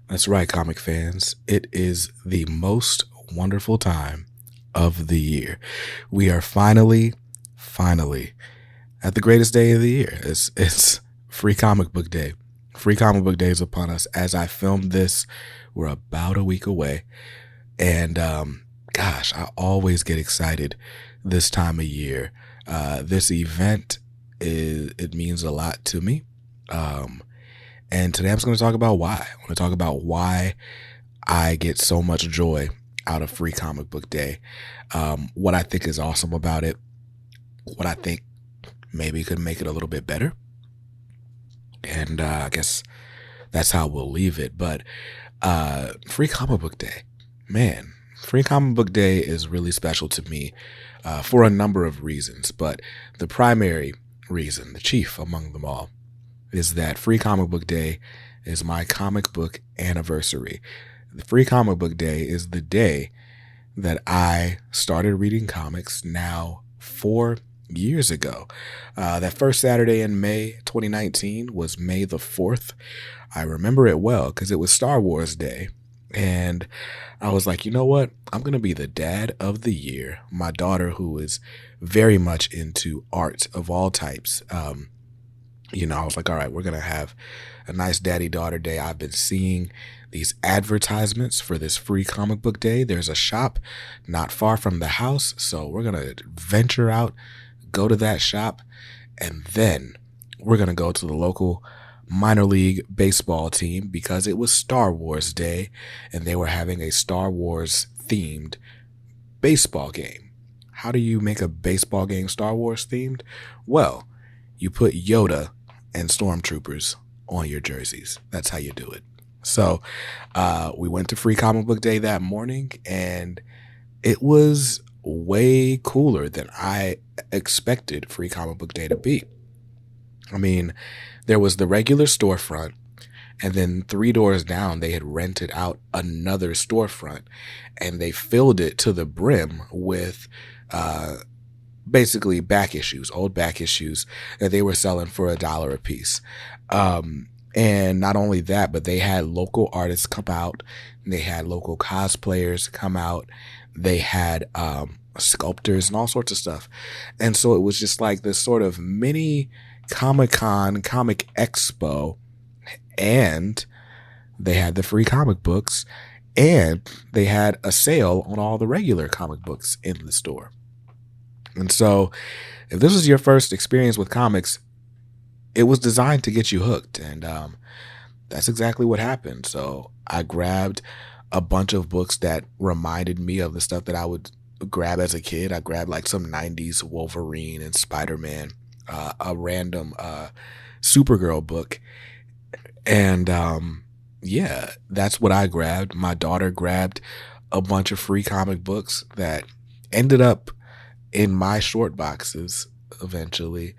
That's right, comic fans. It is the most wonderful time of the year. We are finally at the greatest day of the year. It's Free Comic Book Day. Free Comic Book Day is upon us. As I filmed this, we're about a week away, and gosh, I always get excited this time of year. This event it means a lot to me. Um, and today I'm just going to talk about why. I want to talk about why I get so much joy out of Free Comic Book Day. What I think is awesome about it, what I think maybe could make it a little bit better. And I guess that's how we'll leave it. But Free Comic Book Day, man, Free Comic Book Day is really special to me for a number of reasons. But the primary reason, the chief among them all, is that Free Comic Book Day is my comic book anniversary. The Free Comic Book Day is the day that I started reading comics now 4 years ago. That first Saturday in May 2019 was May the 4th. I remember it well because it was Star Wars Day. And I was like, you know what? I'm going to be the dad of the year. My daughter, who is very much into art of all types, I was like, all right, we're going to have a nice daddy-daughter day. I've been seeing these advertisements for this Free Comic Book Day. There's a shop not far from the house, so we're going to venture out, go to that shop, and then we're going to go to the local minor league baseball team because it was Star Wars Day, and they were having a Star Wars-themed baseball game. How do you make a baseball game Star Wars-themed? Well, you put Yoda and stormtroopers on your jerseys. That's how you do it. So we went to Free Comic Book Day that morning, and it was way cooler than I expected Free Comic Book Day to be. I mean, there was the regular storefront, and then 3 doors down, they had rented out another storefront, and they filled it to the brim with basically old back issues that they were selling for $1 a piece. And not only that, but they had local artists come out, and they had local cosplayers come out. They had sculptors and all sorts of stuff. And so it was just like this sort of mini Comic-Con, Comic Expo, and they had the free comic books, and they had a sale on all the regular comic books in the store. And so if this was your first experience with comics, it was designed to get you hooked. And that's exactly what happened. So I grabbed a bunch of books that reminded me of the stuff that I would grab as a kid. I grabbed like some 90s Wolverine and Spider-Man, a random Supergirl book. And yeah, that's what I grabbed. My daughter grabbed a bunch of free comic books that ended up in my short boxes eventually.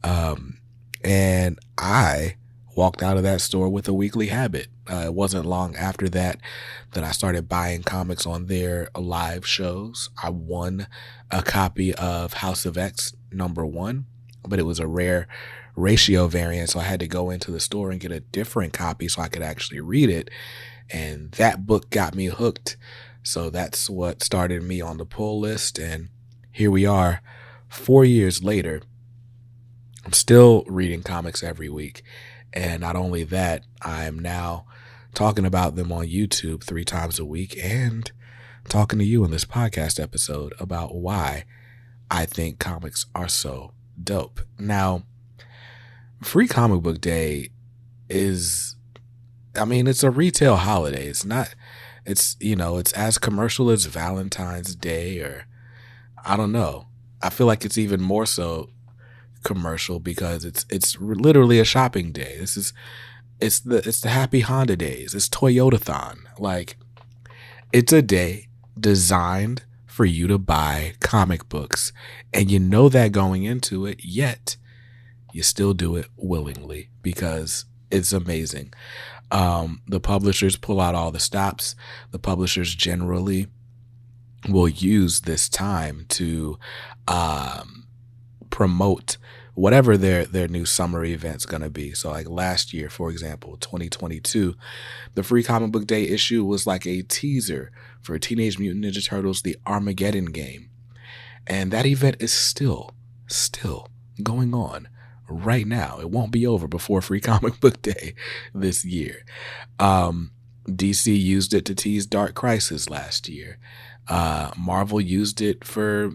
And I walked out of that store with a weekly habit. It wasn't long after that I started buying comics on their live shows. I won a copy of House of X #1, but it was a rare ratio variant, so I had to go into the store and get a different copy so I could actually read it. And that book got me hooked. So that's what started me on the pull list. And here we are 4 years later. I'm still reading comics every week. And not only that, I'm now talking about them on YouTube 3 times a week and talking to you in this podcast episode about why I think comics are so dope. Now, Free Comic Book Day it's a retail holiday. It's as commercial as Valentine's Day, or I don't know. I feel like it's even more so commercial because it's literally a shopping day. It's the Happy Honda days. It's Toyotathon. Like, it's a day designed for you to buy comic books, and you know that going into it, yet you still do it willingly because it's amazing. The publishers pull out all the stops. The publishers generally will use this time to promote whatever their new summer event's gonna be. So like last year, for example, 2022, the Free Comic Book Day issue was like a teaser for Teenage Mutant Ninja Turtles: The Armageddon Game. And that event is still going on right now. It won't be over before Free Comic Book Day this year. DC used it to tease Dark Crisis last year. Marvel used it for,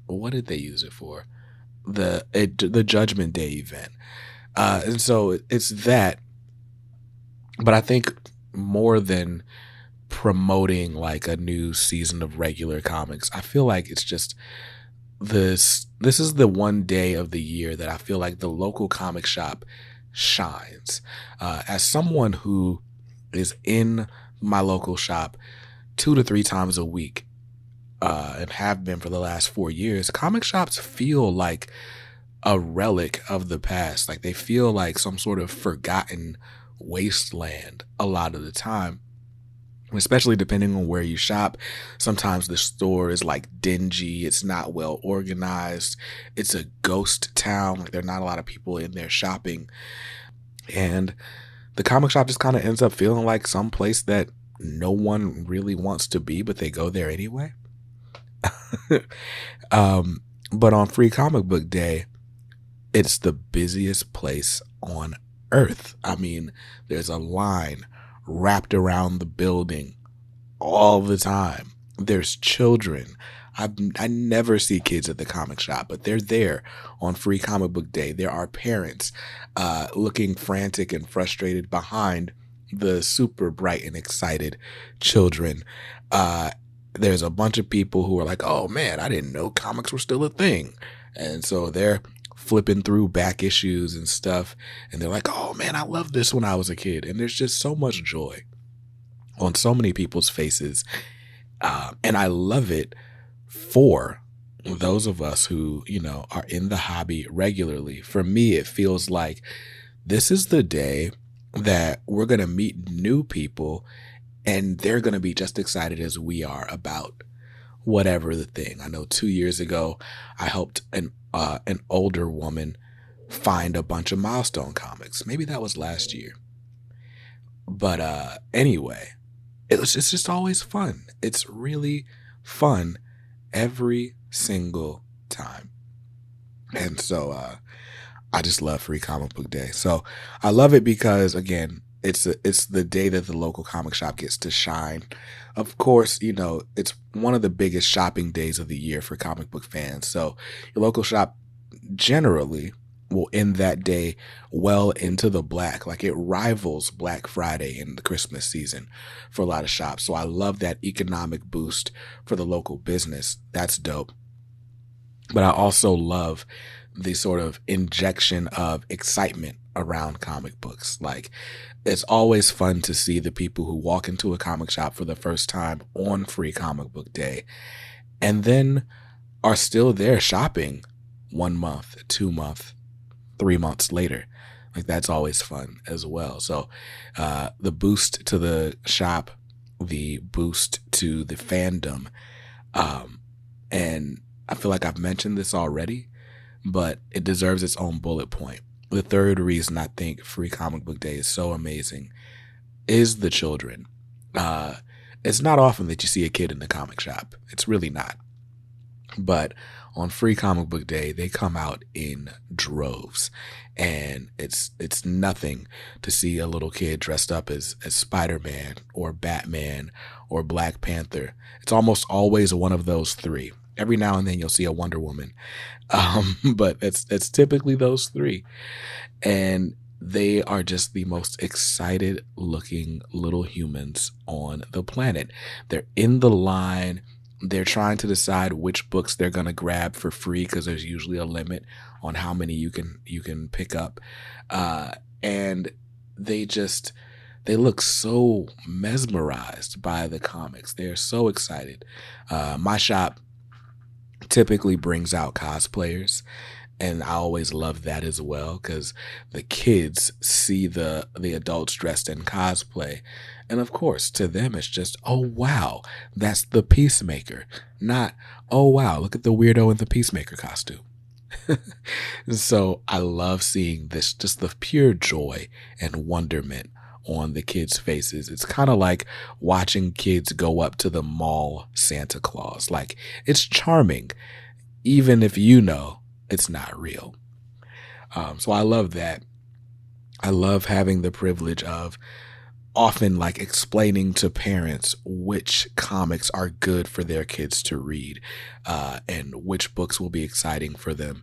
what did they use it for? The Judgment Day event. And so it's that. But I think more than promoting like a new season of regular comics, I feel like it's just this is the one day of the year that I feel like the local comic shop shines. As someone who is in my local shop 2 to 3 times a week, and have been for the last 4 years, comic shops feel like a relic of the past. Like they feel like some sort of forgotten wasteland a lot of the time, especially depending on where you shop. Sometimes the store is like dingy. It's not well organized. It's a ghost town. Like there are not a lot of people in there shopping. And the comic shop just kind of ends up feeling like some place that no one really wants to be, but they go there anyway. But on Free Comic Book Day, it's the busiest place on earth. I mean, there's a line wrapped around the building all the time. There's children. I never see kids at the comic shop, but they're there on Free Comic Book Day. There are parents looking frantic and frustrated behind the super bright and excited children. There's a bunch of people who are like, oh man, I didn't know comics were still a thing. And so they're flipping through back issues and stuff. And they're like, oh man, I loved this when I was a kid. And there's just so much joy on so many people's faces. And I love it for those of us who, you know, are in the hobby regularly. For me, it feels like this is the day that we're going to meet new people and they're going to be just excited as we are about whatever the thing. I know 2 years ago, I helped an older woman find a bunch of Milestone comics. Maybe that was last year. But anyway, it's just always fun. It's really fun every single time. And so I just love Free Comic Book Day. So I love it because, again, it's the day that the local comic shop gets to shine. Of course, you know, it's one of the biggest shopping days of the year for comic book fans. So your local shop generally will end that day well into the black. Like it rivals Black Friday in the Christmas season for a lot of shops. So I love that economic boost for the local business. That's dope. But I also love the sort of injection of excitement around comic books. Like it's always fun to see the people who walk into a comic shop for the first time on Free Comic Book Day and then are still there shopping 1 month, 2 months, 3 months later. Like that's always fun as well. So the boost to the shop, the boost to the fandom, and I feel like I've mentioned this already, but it deserves its own bullet point. The third reason I think Free Comic Book Day is so amazing is the children. It's not often that you see a kid in the comic shop. It's really not. But on Free Comic Book Day, they come out in droves. And it's nothing to see a little kid dressed up as Spider-Man or Batman or Black Panther. It's almost always one of those three. Every now and then you'll see a Wonder Woman. But it's typically those three. And they are just the most excited looking little humans on the planet. They're in the line. They're trying to decide which books they're going to grab for free because there's usually a limit on how many you can pick up. And they look so mesmerized by the comics. They're so excited. My shop typically brings out cosplayers, and I always love that as well because the kids see the adults dressed in cosplay, and of course to them it's just, oh wow, that's the Peacemaker, not oh wow, look at the weirdo in the Peacemaker costume. So I love seeing this, just the pure joy and wonderment on the kids' faces. It's kind of like watching kids go up to the mall Santa Claus. Like, it's charming, even if you know it's not real. So I love that. I love having the privilege of often like explaining to parents which comics are good for their kids to read, and which books will be exciting for them,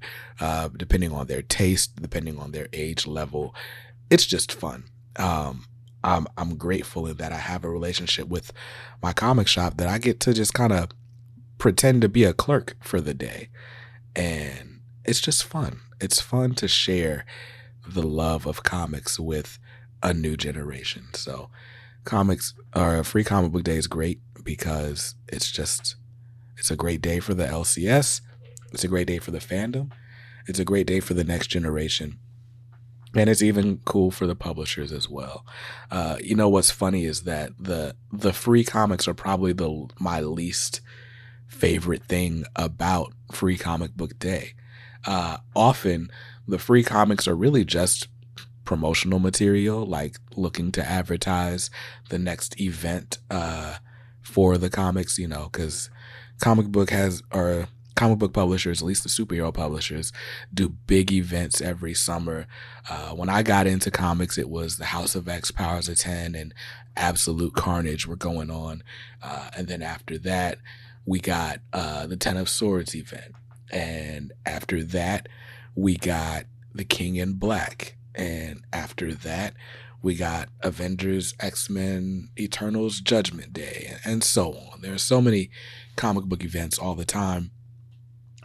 depending on their taste, depending on their age level. It's just fun. I'm grateful in that I have a relationship with my comic shop that I get to just kind of pretend to be a clerk for the day, and it's just fun. It's fun to share the love of comics with a new generation. So comics or Free Comic Book Day is great because it's a great day for the LCS. It's a great day for the fandom. It's a great day for the next generation. And it's even cool for the publishers as well. You know what's funny is that the free comics are probably the my least favorite thing about Free Comic Book Day. Often the free comics are really just promotional material, like looking to advertise the next event for the comics, you know, because comic book has or comic book publishers, at least the superhero publishers, do big events every summer. When I got into comics, it was the House of X, Powers of 10, and Absolute Carnage were going on. And then after that, we got the Ten of Swords event. And after that, we got the King in Black. And after that, we got Avengers, X-Men, Eternals, Judgment Day, and so on. There are so many comic book events all the time.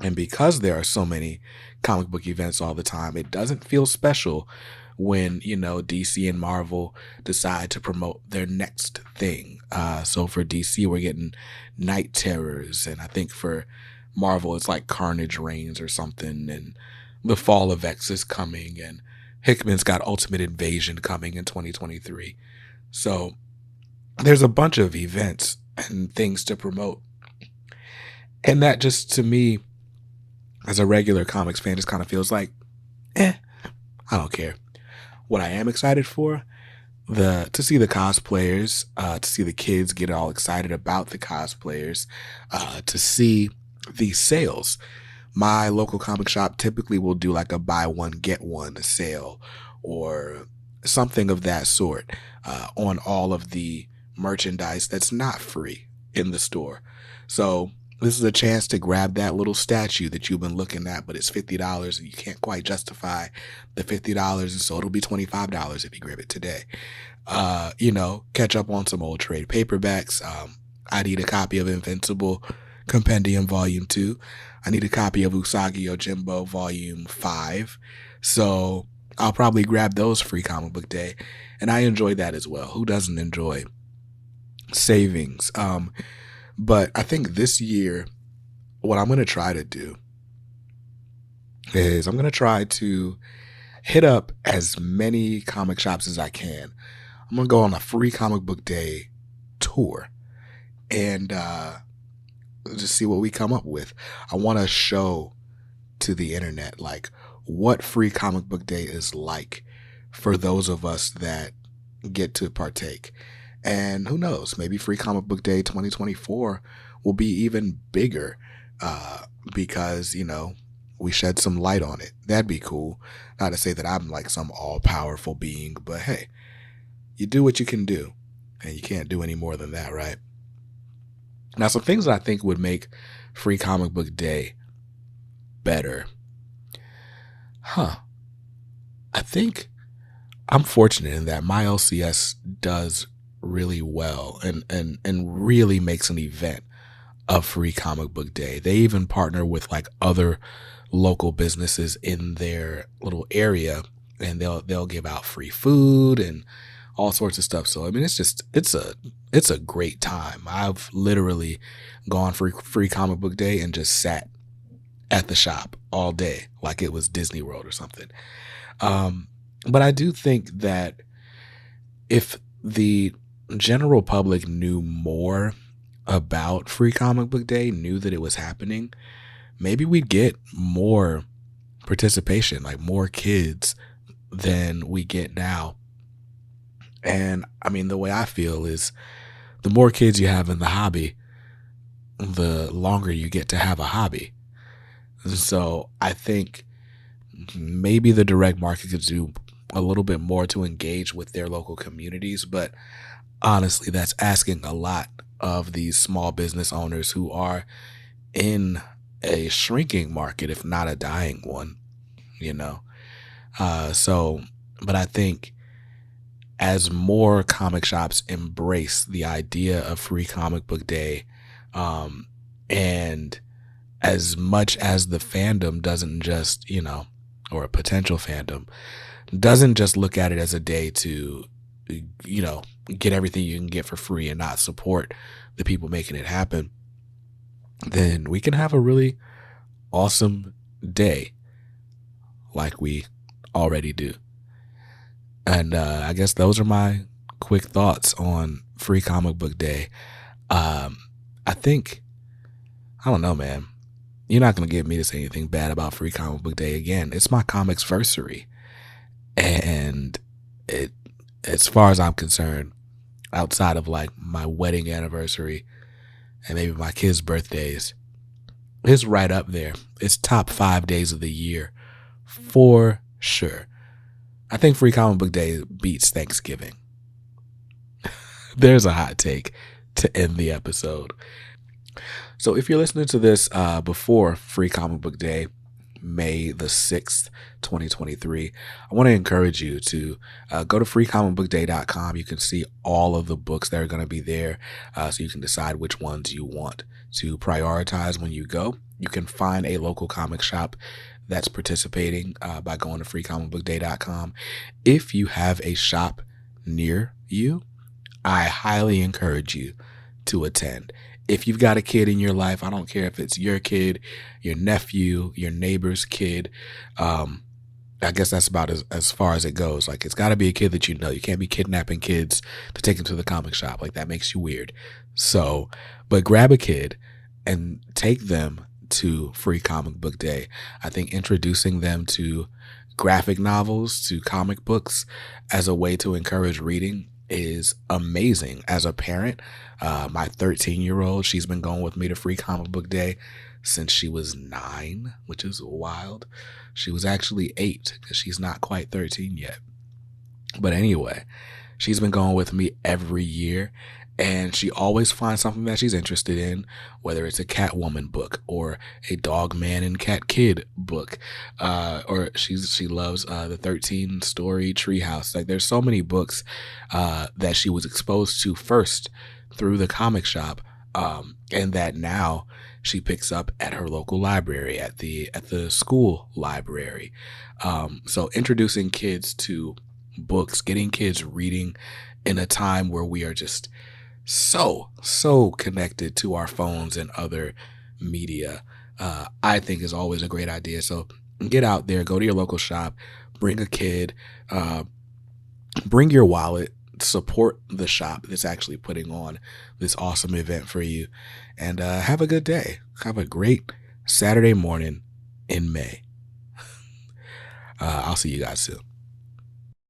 And because there are so many comic book events all the time, it doesn't feel special when, you know, DC and Marvel decide to promote their next thing. So for DC, we're getting Night Terrors. And I think for Marvel, it's like Carnage Reigns or something. And the Fall of X is coming. And Hickman's got Ultimate Invasion coming in 2023. So there's a bunch of events and things to promote. And that just, to me, as a regular comics fan, just kind of feels like, I don't care. What I am excited for, to see the cosplayers, to see the kids get all excited about the cosplayers, to see the sales. My local comic shop typically will do like a buy one, get one sale or something of that sort on all of the merchandise that's not free in the store. So this is a chance to grab that little statue that you've been looking at, but it's $50 and you can't quite justify the $50. And so it'll be $25 if you grab it today. You know, catch up on some old trade paperbacks. I need a copy of Invincible Compendium Volume 2. I need a copy of Usagi Yojimbo Volume 5. So I'll probably grab those Free Comic Book Day. And I enjoy that as well. Who doesn't enjoy savings? But I think this year, what I'm going to try to do is I'm going to try to hit up as many comic shops as I can. I'm going to go on a Free Comic Book Day tour and just see what we come up with. I want to show to the internet like what Free Comic Book Day is like for those of us that get to partake. And who knows, maybe Free Comic Book Day 2024 will be even bigger because, you know, we shed some light on it. That'd be cool. Not to say that I'm like some all-powerful being, but hey, you do what you can do, and you can't do any more than that, right? Now, some things that I think would make Free Comic Book Day better. I think I'm fortunate in that my LCS does really well and really makes an event of Free Comic Book Day. They even partner with like other local businesses in their little area, and they'll give out free food and all sorts of stuff. So I mean, it's a great time. I've literally gone for Free Comic Book Day and just sat at the shop all day like it was Disney World or something. But I do think that if the general public knew more about Free Comic Book Day, knew that it was happening, maybe we'd get more participation, like more kids than we get now. And I mean, the way I feel is the more kids you have in the hobby, the longer you get to have a hobby. So I think maybe the direct market could do a little bit more to engage with their local communities, but honestly, that's asking a lot of these small business owners who are in a shrinking market, if not a dying one, you know? So, but I think as more comic shops embrace the idea of free comic book day, um, and as much as the fandom doesn't just, or a potential fandom doesn't just look at it as a day to, you know, get everything you can get for free and not support the people making it happen, then we can have a really awesome day like we already do. And I guess those are my quick thoughts on Free Comic Book Day. I think, I don't know, man. You're not going to get me to say anything bad about Free Comic Book Day again. It's my comics versary. And it, as far as I'm concerned, outside of like my wedding anniversary and maybe my kids' birthdays, it's right up there. It's top 5 days of the year for sure. I think Free Comic Book Day beats Thanksgiving. There's a hot take to end the episode. So if you're listening to this before Free Comic Book Day, May the 6th, 2023, I want to encourage you to go to freecomicbookday.com. You can see all of the books that are going to be there, so you can decide which ones you want to prioritize when you go. You can find a local comic shop that's participating by going to freecomicbookday.com. If you have a shop near you, I highly encourage you to attend. If you've got a kid in your life, I don't care if it's your kid, your nephew, your neighbor's kid. I guess that's about as far as it goes. Like, it's got to be a kid that you know. You can't be kidnapping kids to take them to the comic shop. Like, that makes you weird. So, but grab a kid and take them to Free Comic Book Day. I think introducing them to graphic novels, to comic books as a way to encourage reading is amazing. As a parent, my 13-year-old, she's been going with me to Free Comic Book Day since she was 9, which is wild. She was actually 8 because she's not quite 13 yet. But anyway, she's been going with me every year, and she always finds something that she's interested in, whether it's a Catwoman book or a Dog Man and Cat Kid book, or she loves the 13 story Treehouse. Like, there's so many books that she was exposed to first through the comic shop, and that now she picks up at her local library, at the school library. So introducing kids to books, getting kids reading in a time where we are just so connected to our phones and other media, I think is always a great idea. So get out there, go to your local shop, bring a kid, bring your wallet, support the shop that's actually putting on this awesome event for you, and have a good day. Have a great Saturday morning in May. I'll see you guys soon.